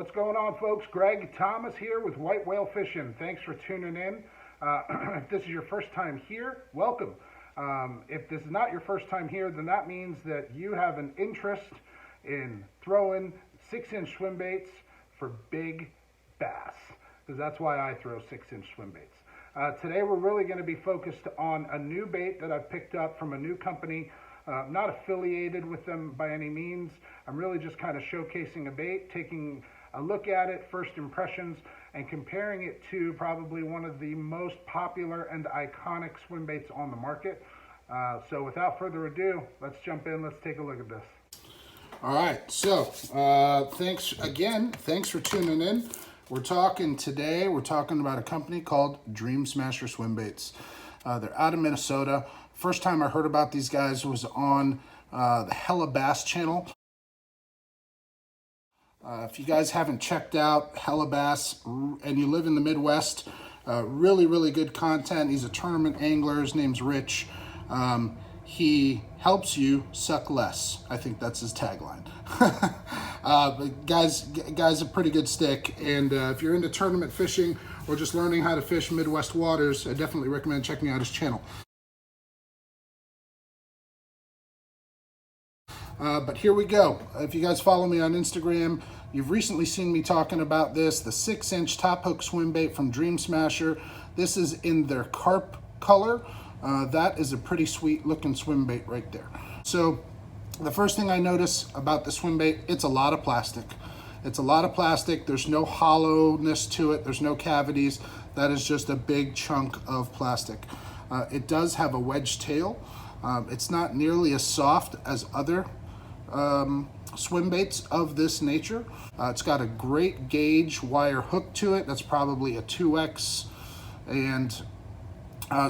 What's going on, folks? Greg Thomas here with WhiteWhaleFishing. Thanks for tuning in. If this is your first time here, welcome. If this is not your first time here, then that means that you have an interest in throwing 6-inch swim baits for big bass, because that's why I throw 6-inch swim baits. Today we're really going to be focused on a new bait that I've picked up from a new company. Not affiliated with them by any means. I'm really just kind of showcasing a bait, taking a look at it, first impressions, and comparing it to probably one of the most popular and iconic swim baits on the market. So without further ado, let's jump in. Let's take a look at this. All right, so thanks for tuning in. We're talking about a company called Dreamsmasher Swimbaits. They're out of Minnesota. First time I heard about these guys was on the Hella Bass channel. If you guys haven't checked out Hella Bass and you live in the Midwest, really good content. He's a tournament angler. His name's Rich. He helps you suck less. I think that's his tagline. But guys, a pretty good stick. And if you're into tournament fishing or just learning how to fish Midwest waters, I definitely recommend checking out his channel. But here we go. If you guys follow me on Instagram, you've recently seen me talking about this, the 6-inch top hook swim bait from Dreamsmasher. This is in their carp color. That is a pretty sweet looking swim bait right there. So the first thing I notice about the swim bait, it's a lot of plastic. It's a lot of plastic. There's no hollowness to it. There's no cavities. That is just a big chunk of plastic. It does have a wedge tail. It's not nearly as soft as other swim baits of this nature. It's got a great gauge wire hook to it. That's probably a 2X. And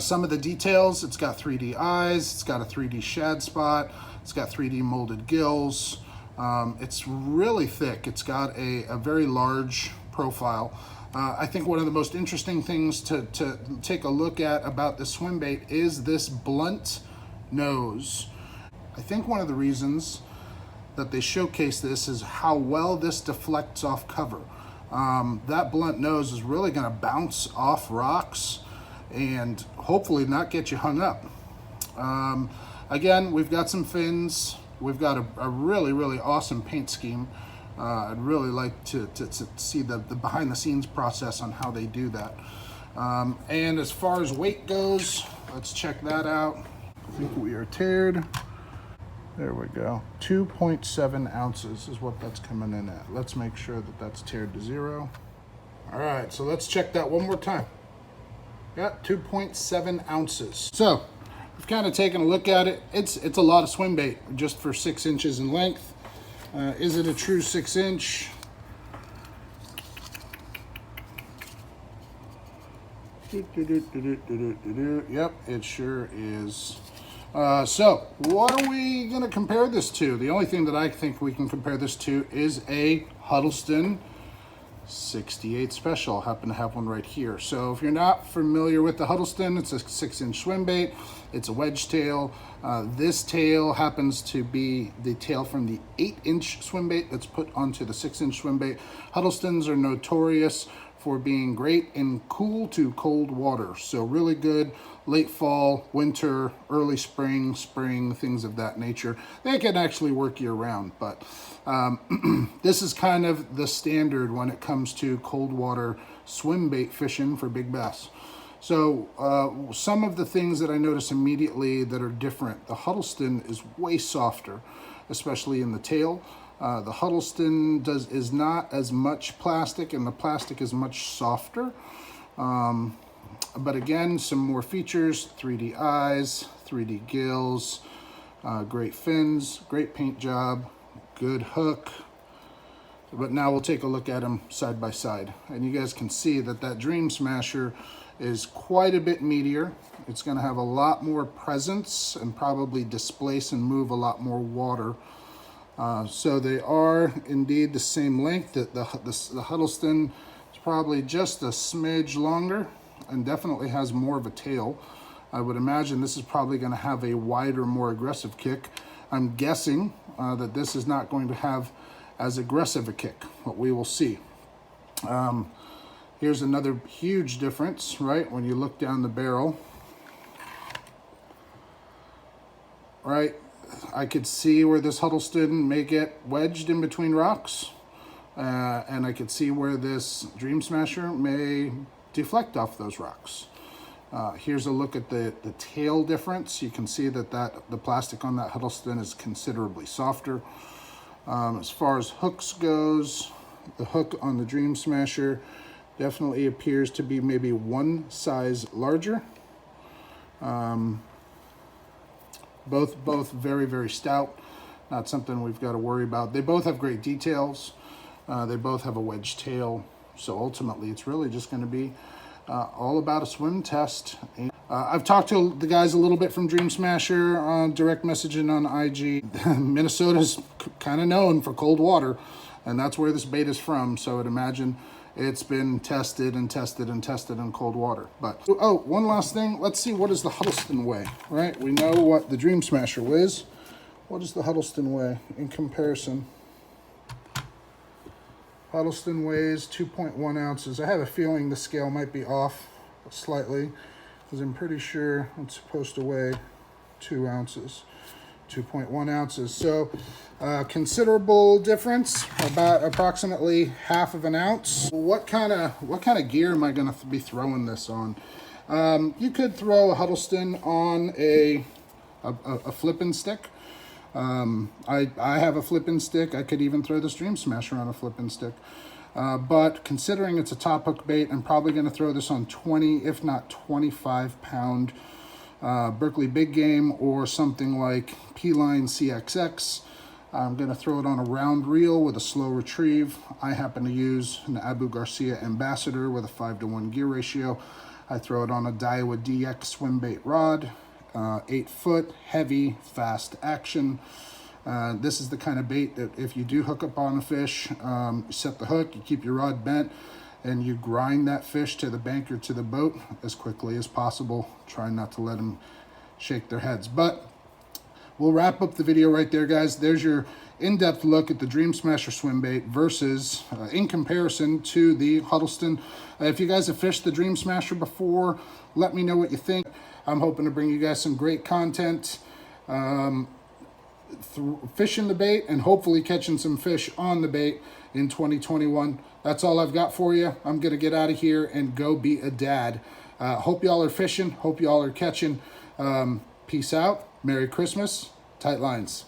some of the details, it's got 3D eyes, it's got a 3D shad spot, it's got 3D molded gills. It's really thick. It's got a very large profile. I think one of the most interesting things to take a look at about this swim bait is this blunt nose. I think one of the reasons that they showcase this is how well this deflects off cover. That blunt nose is really going to bounce off rocks and hopefully not get you hung up. Again, we've got some fins. We've got a really awesome paint scheme. I'd really like to see the behind the scenes process on how they do that. And as far as weight goes, let's check that out. I think we are tiered. There we go. 2.7 ounces is what that's coming in at. Let's make sure that that's tiered to 0. All right, so let's check that one more time. Yeah, 2.7 ounces. So we've kind of taken a look at it. It's a lot of swim bait just for 6 inches in length. Is it a true 6-inch? Yep, it sure is. So what are we going to compare this to? The only thing that I think we can compare this to is a Huddleston 68 Special. I happen to have one right here. So if you're not familiar with the Huddleston, it's a 6-inch swim bait. It's a wedge tail. This tail happens to be the tail from the 8-inch swim bait that's put onto the 6-inch swim bait. Huddlestons are notorious for being great in cool to cold water. So really good late fall, winter, early spring, things of that nature. They can actually work year round, but this is kind of the standard when it comes to cold water swim bait fishing for big bass. So some of the things that I notice immediately that are different, the Huddleston is way softer, especially in the tail. The Huddleston is not as much plastic, and the plastic is much softer. But again, some more features: 3D eyes, 3D gills, great fins, great paint job, good hook. But now we'll take a look at them side by side, and you guys can see that Dreamsmasher is quite a bit meatier. It's going to have a lot more presence and probably displace and move a lot more water. So they are indeed the same length. The Huddleston is probably just a smidge longer and definitely has more of a tail. I would imagine this is probably going to have a wider, more aggressive kick. I'm guessing that this is not going to have as aggressive a kick, what we will see. Here's another huge difference, right? When you look down the barrel, right? I could see where this Huddleston may get wedged in between rocks. And I could see where this Dreamsmasher may deflect off those rocks. Here's a look at the tail difference. You can see that the plastic on that Huddleston is considerably softer. As far as hooks goes, the hook on the Dreamsmasher definitely appears to be maybe one size larger. Both very, very stout. Not something we've got to worry about. They both have great details. They both have a wedge tail. So ultimately, it's really just going to be all about a swim test. I've talked to the guys a little bit from Dreamsmasher on direct messaging on IG. Minnesota's kind of known for cold water, and that's where this bait is from. So I'd imagine it's been tested and tested and tested in cold water. But, oh, one last thing. Let's see, what does the Huddleston weigh, right? We know what the Dreamsmasher weighs. What does the Huddleston weigh in comparison? Huddleston weighs 2.1 ounces. I have a feeling the scale might be off slightly, because I'm pretty sure it's supposed to weigh 2 ounces. 2.1 ounces. So considerable difference, about approximately half of an ounce. What kind of gear am I going to be throwing this on? You could throw a Huddleston on a flipping stick. I have a flipping stick. I could even throw this Dreamsmasher on a flipping stick. But considering it's a top hook bait, I'm probably going to throw this on 20, if not 25 pound Berkley Big Game or something like P-Line CXX. I'm going to throw it on a round reel with a slow retrieve. I happen to use an Abu Garcia Ambassador with a 5-to-1 gear ratio. I throw it on a Daiwa DX Swimbait rod, 8 foot, heavy, fast action. This is the kind of bait that if you do hook up on a fish, you set the hook, you keep your rod bent, and you grind that fish to the bank or to the boat as quickly as possible. Try not to let them shake their heads. But we'll wrap up the video right there, guys. There's your in-depth look at the Dreamsmasher swim bait versus, in comparison to the Huddleston. If you guys have fished the Dreamsmasher before, let me know what you think. I'm hoping to bring you guys some great content. Fishing the bait and hopefully catching some fish on the bait in 2021. That's all I've got for you. I'm going to get out of here and go be a dad. Hope y'all are fishing. Hope y'all are catching. Peace out. Merry Christmas. Tight lines.